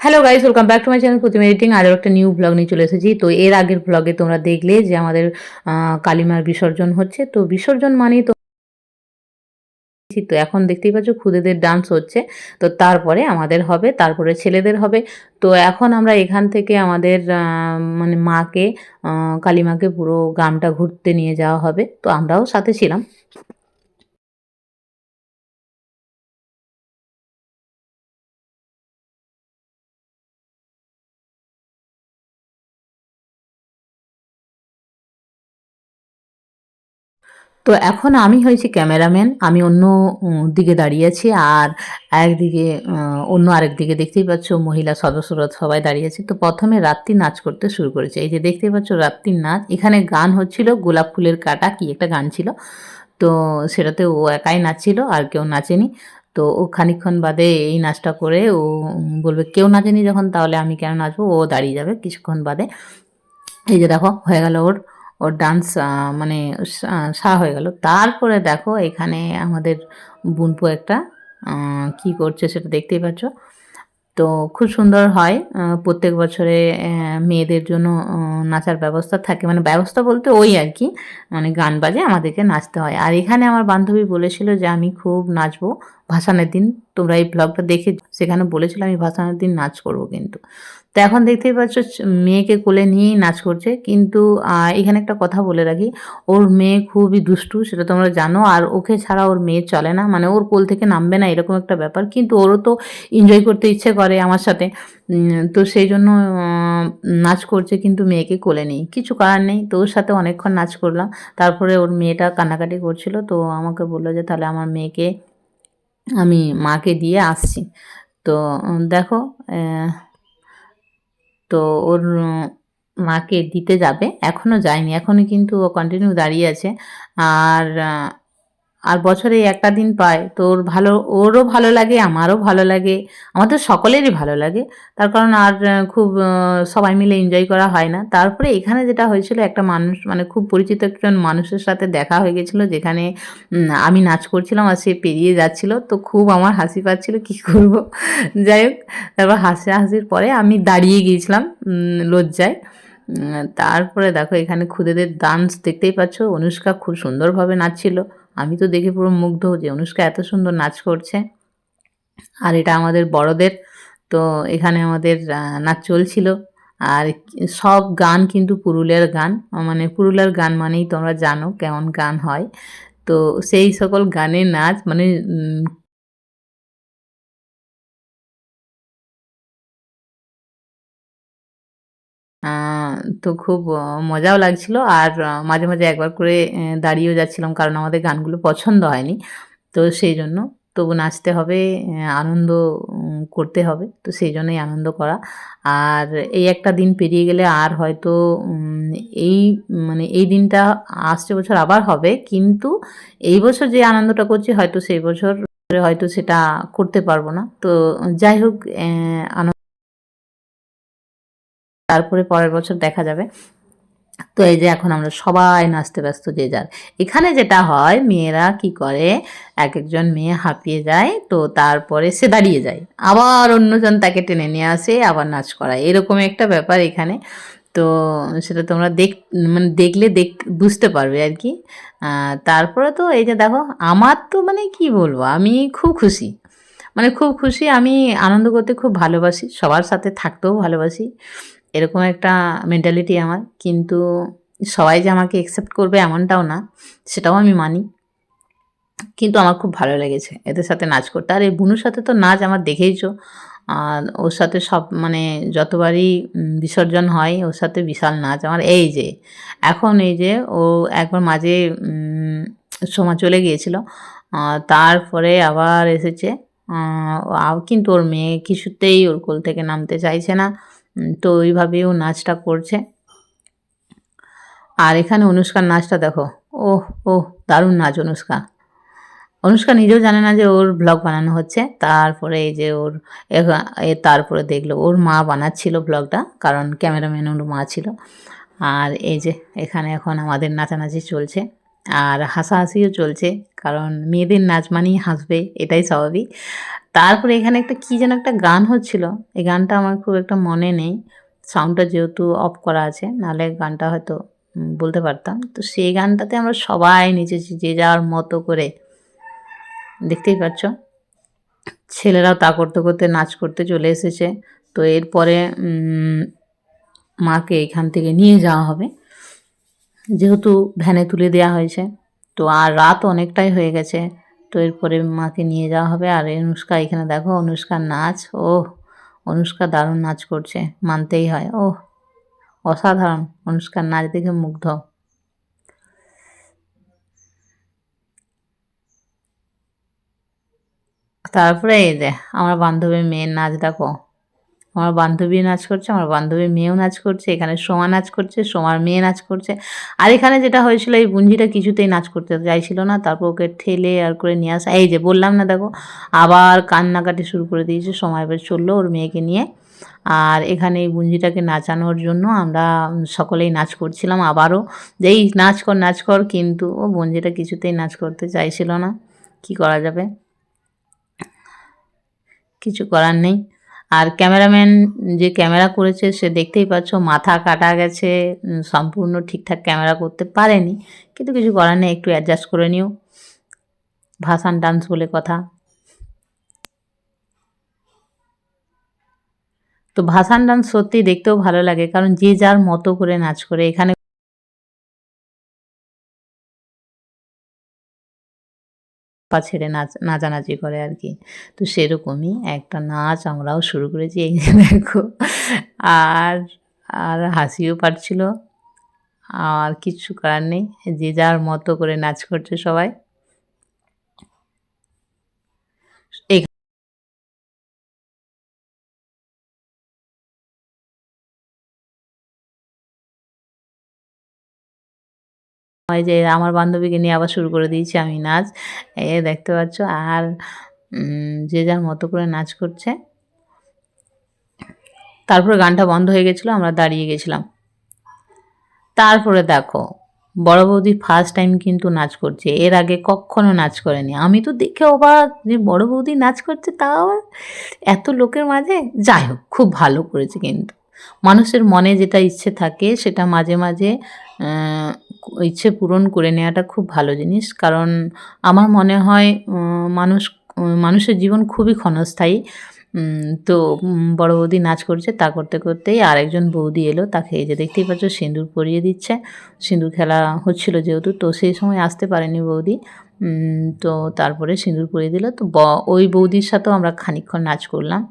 Hello guys, welcome back to my channel Pratima editing. আরও একটা new blog নিয়ে চলে এসেছি। তো এর আগের ব্লগে তোমরা দেখলে যে আমাদের কালিমার বিসর্জন হচ্ছে। তো বিসর্জন মানেই তো এখন দেখতেই পাচ্ছ খুদেদের ডান্স হচ্ছে। তো তারপরে আমাদের হবে, তারপরে ছেলেদের হবে। তো এখন আমরা এখান থেকে আমাদের মানে মাকে, কালিমাকে পুরো গ্রামটা ঘুরতে নিয়ে যাওয়া হবে। তো আমরাও সাথে ছিলাম। তো এখন আমি হয়েছি ক্যামেরাম্যান। আমি অন্য দিকে দাঁড়িয়ে আছি, আর একদিকে অন্য আরেক দিকে দেখতেই পাচ্ছ মহিলা সদস্যরা সবাই দাঁড়িয়ে আছে। তো প্রথমে রাত্রি নাচ করতে শুরু করেছে। এই যে দেখতেই পাচ্ছ রাত্রির নাচ। এখানে গান হচ্ছিল গোলাপ ফুলের কাটা কি একটা গান ছিল। তো সেটাতে ও একাই নাচছিল, আর কেউ নাচেনি। তো ও খানিকক্ষণ বাদে এই নাচটা করে ও বলবে কেউ নাচেনি যখন তাহলে আমি কেন নাচবো, ও দাঁড়িয়ে যাবে কিছুক্ষণ বাদে। এই যে দেখো হয়ে গেল ওর ওর ডান্স, মানে হয়ে গেল। তারপরে দেখো এখানে আমাদের বুনপো একটা কি করছে সেটা দেখতেই পাচ্ছ। তো খুব সুন্দর হয়। প্রত্যেক বছরে মেয়েদের জন্য নাচার ব্যবস্থা থাকে, মানে ব্যবস্থা বলতে ওই আর কি, মানে গান বাজে আমাদেরকে নাচতে হয়। আর এখানে আমার বান্ধবী বলেছিল যে আমি খুব নাচবো ভাসানের দিন। তোমরা এই ব্লগটা দেখে সেখানে বলেছিল আমি ভাসানের দিন নাচ করব কিন্তু। তো এখন দেখতেই পাচ্ছ মেয়েকে কোলে নিয়েই নাচ করছে। কিন্তু এখানে একটা কথা বলে রাখি, ওর মেয়ে খুবই দুষ্টু, সেটা তোমরা জানো। আর ওকে ছাড়া ওর মেয়ে চলে না, মানে ওর কোল থেকে নামবে না এরকম একটা ব্যাপার। কিন্তু ওরও তো এনজয় করতে ইচ্ছে করে আমার সাথে। তো সেই জন্য নাচ করছে, কিন্তু মেয়েকে কোলে নেই, কিছু করার নেই। তো ওর সাথে অনেকক্ষণ নাচ করলাম। তারপরে ওর মেয়েটা কান্নাকাটি করছিল, তো আমাকে বললো যে তাহলে আমার মেয়েকে আমি মাকে দিয়ে আসছি। তো দেখো তো ওর মাকে দিতে যাবে, এখনও যায়নি, এখনও কিন্তু ও কন্টিনিউ দাঁড়িয়ে আছে। আর আর বছরে একটা দিন পায়, তো ওরও ভালো লাগে, আমারও ভালো লাগে, আমাদের সকলেরই ভালো লাগে। তার কারণ আর খুব সবাই মিলে এনজয় করা হয় না। তারপরে এখানে যেটা হয়েছিল, একটা মানুষ মানে খুব পরিচিত একজন মানুষের সাথে দেখা হয়ে গেছিলো, যেখানে আমি নাচ করছিলাম আর সে পেরিয়ে যাচ্ছিল। তো খুব আমার হাসি পাচ্ছিল, কী করব। যাই হোক, তারপর হাসির পরে আমি দাঁড়িয়ে গিয়েছিলাম লজ্জায়। তারপরে দেখো এখানে খুদেদের ডান্স দেখতেই পাচ্ছ। অনুষ্কা খুব সুন্দরভাবে নাচছিল। আমি তো দেখে পুরো মুগ্ধ যে অনুষ্কা এত সুন্দর নাচ করছে। আর এটা আমাদের বড়দের। তো এখানে আমাদের নাচ চলছিল। আর সব গান কিন্তু পুরুলিয়ার গান, মানে পুরুলিয়ার গান মানেই তোমরা জানো কেমন গান হয়। তো সেই সকল গানের নাচ, মানে তো খুব মজাও লাগছিল। আর মাঝে মাঝে একবার করে দাঁড়িয়েও যাচ্ছিলাম, কারণ আমাদের গানগুলো পছন্দ হয়নি। তো সেই জন্য তবু নাচতে হবে, আনন্দ করতে হবে। তো সেই জন্যই আনন্দ করা। আর এই একটা দিন পেরিয়ে গেলে আর হয়তো এই মানে এই দিনটা আসছে বছর আবার হবে, কিন্তু এই বছর যে আনন্দটা করছি হয়তো সেই বছর হয়তো সেটা করতে পারবো না। তো যাই হোক, তারপরে পরের বছর দেখা যাবে। তো এই যে এখন আমরা সবাই নাচতে ব্যস্ত যে যার। এখানে যেটা হয়, মেয়েরা কি করে, এক একজন মেয়ে হাঁপিয়ে যায়, তো তারপরে সে দাঁড়িয়ে যায়, আবার অন্যজন তাকে টেনে নিয়ে আসে, আবার নাচ করায়, এরকম একটা ব্যাপার এখানে। তো সেটা তোমরা মানে দেখলে বুঝতে পারবে আর কি। তারপরে তো এই যে দেখো, আমার তো মানে কি বলবো, আমি খুব খুশি, মানে খুব খুশি। আমি আনন্দ করতে খুব ভালোবাসি, সবার সাথে থাকতেও ভালোবাসি, এরকম একটা মেন্টালিটি আমার। কিন্তু সবাই যে আমাকে অ্যাকসেপ্ট করবে এমনটাও না, সেটাও আমি মানি। কিন্তু আমার খুব ভালো লেগেছে এদের সাথে নাচ করতে। আর এই বুনুর সাথে তো নাচ আমার দেখেইছো। আর ওর সাথে সব মানে যতবারই বিসর্জন হয় ওর সাথে বিশাল নাচ আমার। এই যে এখন এই যে ও একবার মাঝে সময় চলে গিয়েছিল, তারপরে আবার এসেছে। কিন্তু ওর মেয়ে কিছুতেই ওর কোল থেকে নামতে চাইছে না। তো ওইভাবেই ও নাচটা করছে। আর এখানে অনুষ্কার নাচটা দেখো, ওহ ওহ, দারুণ নাচ অনুষ্কা। অনুষ্কা নিজেও জানে না যে ওর ব্লগ বানানো হচ্ছে। তারপরে এই যে তারপরে দেখলো ওর মা বানাচ্ছিল ব্লগটা, কারণ ক্যামেরাম্যান ওর মা ছিল। আর এই যে এখানে এখন আমাদের নাচানাচি চলছে, আর হাসাহাসিও চলছে, কারণ মেয়েদের নাচ মানেই হাসবে, এটাই স্বাভাবিক। তারপরে এখানে একটা কী যেন একটা গান হচ্ছিল, এই গানটা আমার খুব একটা মনে নেই, সাউন্ডটা যেহেতু অফ করা আছে, নাহলে গানটা হয়তো বলতে পারতাম। তো সেই গানটাতে আমরা সবাই নেচেছি যে যার মতো করে, দেখতেই পাচ্ছ। ছেলেরাও তা করতে করতে নাচ করতে চলে এসেছে। তো এরপরে মাকে এখান থেকে নিয়ে যাওয়া হবে, যেহেতু ভ্যানে তুলে দেওয়া হয়েছে। তো আর রাত অনেকটাই হয়ে গেছে, তো এরপরে মাকে নিয়ে যাওয়া হবে। আর অনুষ্কা এখানে দেখো, অনুষ্কার নাচ, ওহ অনুষ্কা দারুণ নাচ করছে, মানতেই হয়। ওহ অসাধারণ, অনুষ্কার নাচ দেখে মুগ্ধ। তারপরে এই যে আমার বান্ধবীর মেয়ের নাচ দেখো, আমার বান্ধবী নাচ করছে, আমার বান্ধবীর মেয়েও নাচ করছে, এখানে সোমা নাচ করছে, সোমার মেয়ে নাচ করছে। আর এখানে যেটা হয়েছিল, এই বুঞ্জিটা কিছুতেই নাচ করতে চাইছিল না, তারপর ওকে ঠেলে আর করে নিয়ে আসা, এই যে বললাম না দেখো, আবার কান্নাকাটি শুরু করে দিয়েছে। সময় এবার চললো ওর মেয়েকে নিয়ে। আর এখানে এই বুঞ্জিটাকে নাচানোর জন্য আমরা সকলেই নাচ করছিলাম আবারও, যেই নাচ কর নাচ কর, কিন্তু ও বুঞ্জিটা কিছুতেই নাচ করতে চাইছিল না। কি করা যাবে, কিছু করার নেই। আর ক্যামেরাম্যান যে ক্যামেরা করেছে সে দেখতেই পাচ্ছ মাথা কাটা গেছে, সম্পূর্ণ ঠিকঠাক ক্যামেরা করতে পারেনি, কিন্তু কিছু করার নেই, একটু অ্যাডজাস্ট করে নিও, ভাসান ডান্স বলে কথা। তো ভাসান ডান্স সত্যিই দেখতেও ভালো লাগে, কারণ যে যার মতো করে নাচ করে। এখানে পা ছেড়ে নাচানাচি করে আর কি। তো সেরকমই একটা নাচ আমরাও শুরু করেছি, এই যে দেখো। আর আর হাসিও পাচ্ছিল, আর কিচ্ছু করার নেই, যে যার মতো করে নাচ করছে সবাই। এই হয় যে আমার বান্ধবীকে নিয়ে আবার শুরু করে দিয়েছি আমি নাচ, দেখতে পাচ্ছ। আর যে যার মতো করে নাচ করছে। তারপরে গানটা বন্ধ হয়ে গেছিলো, আমরা দাঁড়িয়ে গেছিলাম। তারপরে দেখো, বড় বৌদি ফার্স্ট টাইম কিন্তু নাচ করছে, এর আগে কখনো নাচ করেনি। আমি তো দেখে অবাক যে বড় বৌদি নাচ করছে, তাও আবার এত লোকের মাঝে। যাই হোক, খুব ভালো করেছে কিন্তু। মানুষের মনে যেটা ইচ্ছে থাকে সেটা মাঝে মাঝে ইচ্ছে পূরণ করে নেওয়াটা খুব ভালো জিনিস। কারণ আমার মনে হয় মানুষের জীবন খুবই ক্ষণস্থায়ী। তো বড় বৌদি নাচ করছে, তা করতে করতেই আরেকজন বৌদি এলো, তাকে এই যে দেখতেই পাচ্ছ সিঁদুর পরিয়ে দিচ্ছে। সিঁদুর খেলা হচ্ছিল যেহেতু, তো সেই সময় আসতে পারেনি বৌদি। তো তারপরে সিঁদুর পরিয়ে দিল, তো ওই বৌদির সাথেও আমরা খানিকক্ষণ নাচ করলাম।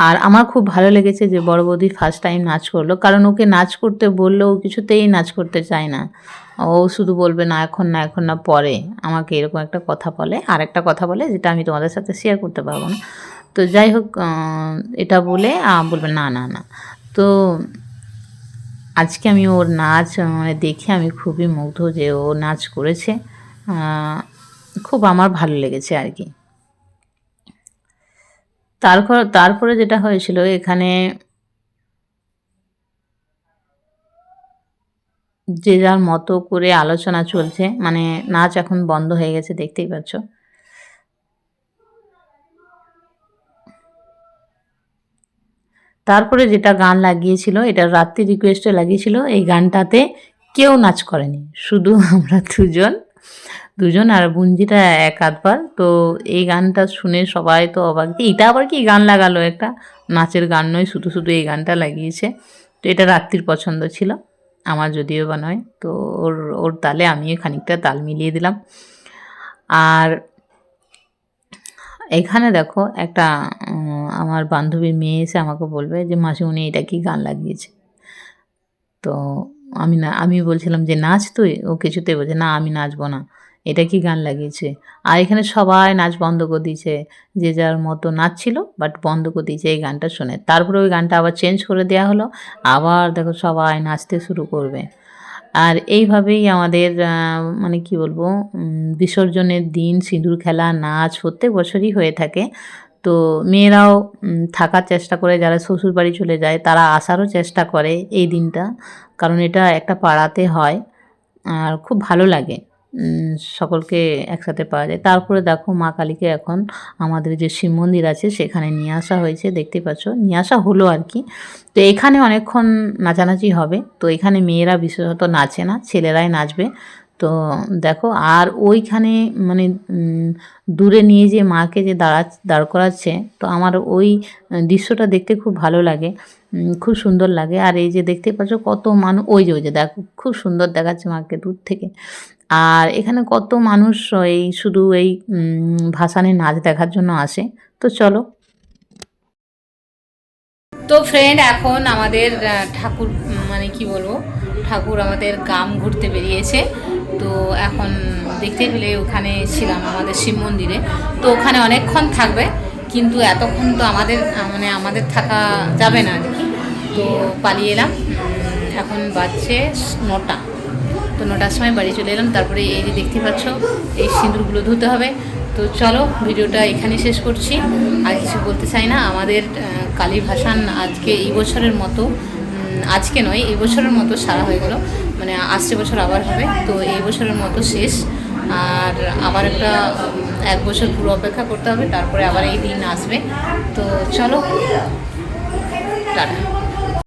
আর আমার খুব ভালো লেগেছে যে বড় বৌদি ফার্স্ট টাইম নাচ করলো, কারণ ওকে নাচ করতে বললেও কিছুতেই নাচ করতে চায় না। ও শুধু বলবে না এখন না, এখন না, পরে। আমাকে এরকম একটা কথা বলে, আর একটা কথা বলে যেটা আমি তোমাদের সাথে শেয়ার করতে পারবো না। তো যাই হোক, এটা বলে বলবে না না না। তো আজকে আমি ওর নাচ মানে দেখে আমি খুবই মুগ্ধ যে ও নাচ করেছে, খুব আমার ভালো লেগেছে আর কি। তারপরে যেটা হয়েছিল, এখানে যে যার মতো করে আলোচনা চলছে, মানে নাচ এখন বন্ধ হয়ে গেছে, দেখতেই পাচ্ছ। তারপরে যেটা গান লাগিয়েছিল, এটা রাত্রি রিকোয়েস্টে লাগিয়েছিল, এই গানটাতে কেউ নাচ করেনি, শুধু আমরা দুজন আর বুঞ্জিটা এক আধবার। তো এই গানটা শুনে সবাই তো অবাক, এটা আবার কি গান লাগালো, একটা নাচের গান নয়, শুধু শুধু এই গানটা লাগিয়েছে। তো এটা রাত্রির পছন্দ ছিল, আমার যদিও বা নয়। তো ওর ওর তালে আমিও খানিকটা তাল মিলিয়ে দিলাম। আর এখানে দেখো একটা আমার বান্ধবীর মেয়ে এসে আমাকে বলবে যে মাসিমণি এটা কি গান লাগিয়েছে। তো আমি বলছিলাম যে নাচ তুই, ও কিছুতেই বলছে না আমি নাচবো না, এটা কি গান লাগিয়েছে। আর এখানে সবাই নাচ বন্ধ করে দিয়েছে, যে যার মতো নাচছিল, বাট বন্ধ করে দিয়েছে এই গানটা শুনে। তারপরে ওই গানটা আবার চেঞ্জ করে দেওয়া হলো, আবার দেখো সবাই নাচতে শুরু করবে। আর এইভাবেই আমাদের মানে কি বলবো, বিসর্জনের দিন সিঁদুর খেলা, নাচ প্রত্যেক বছরই হয়ে থাকে। তো মেয়েরাও থাকার চেষ্টা করে, যারা শ্বশুরবাড়ি চলে যায় তারা আসারও চেষ্টা করে এই দিনটা, কারণ এটা একটা পাড়াতে হয় আর খুব ভালো লাগে। সকলকে একসাথে পাওয়া যায়। তারপরে দেখো মা কালীকে এখন আমাদের যে শিব মন্দির আছে সেখানে নিয়ে আসা হয়েছে, দেখতে পাচ্ছ, নিয়ে আসা হলো আর কি। তো এখানে অনেকক্ষণ নাচানাচি হবে। তো এখানে মেয়েরা বিশেষত নাচে না, ছেলেরাই নাচবে। তো দেখো, আর ওইখানে মানে দূরে নিয়ে যে মাকে যে দাঁড় করাচ্ছে, তো আমার ওই দৃশ্যটা দেখতে খুব ভালো লাগে, খুব সুন্দর লাগে। আর এই যে দেখতে পাচ্ছ কত মানুষ, ওই যে দেখো খুব সুন্দর দেখাচ্ছে মাকে দূর থেকে। আর এখানে কত মানুষ এই শুধু এই ভাসানের নাচ দেখার জন্য আসে। তো চলো। তো ফ্রেন্ড, এখন আমাদের ঠাকুর মানে কি বলবো, ঠাকুর আমাদের গ্রাম ঘুরতে বেরিয়েছে। তো এখন দেখতে পেলে ওখানে ছিলাম আমাদের শিব মন্দিরে। তো ওখানে অনেকক্ষণ থাকবে, কিন্তু এতক্ষণ তো মানে আমাদের থাকা যাবে না আর কি। তো পালিয়ে এলাম। এখন বাজছে 9টা। তো 9টার সময় বাড়ি চলে এলাম। তারপরে এই যে দেখতে পাচ্ছ, এই সিঁদুরগুলো ধুতে হবে। তো চলো, ভিডিওটা এখানেই শেষ করছি, আর কিছু বলতে চাই না। আমাদের কালী ভাসান আজকে এই বছরের মতো, আজকে নয়, এই বছরের মতো সারা হয়ে গেল। মানে আসছে বছর আবার হবে, তো এই বছরের মতো শেষ। আর আবার একটা 1 বছর পুরো অপেক্ষা করতে হবে, তারপরে আবার এই দিন আসবে। তো চলো, টাটা।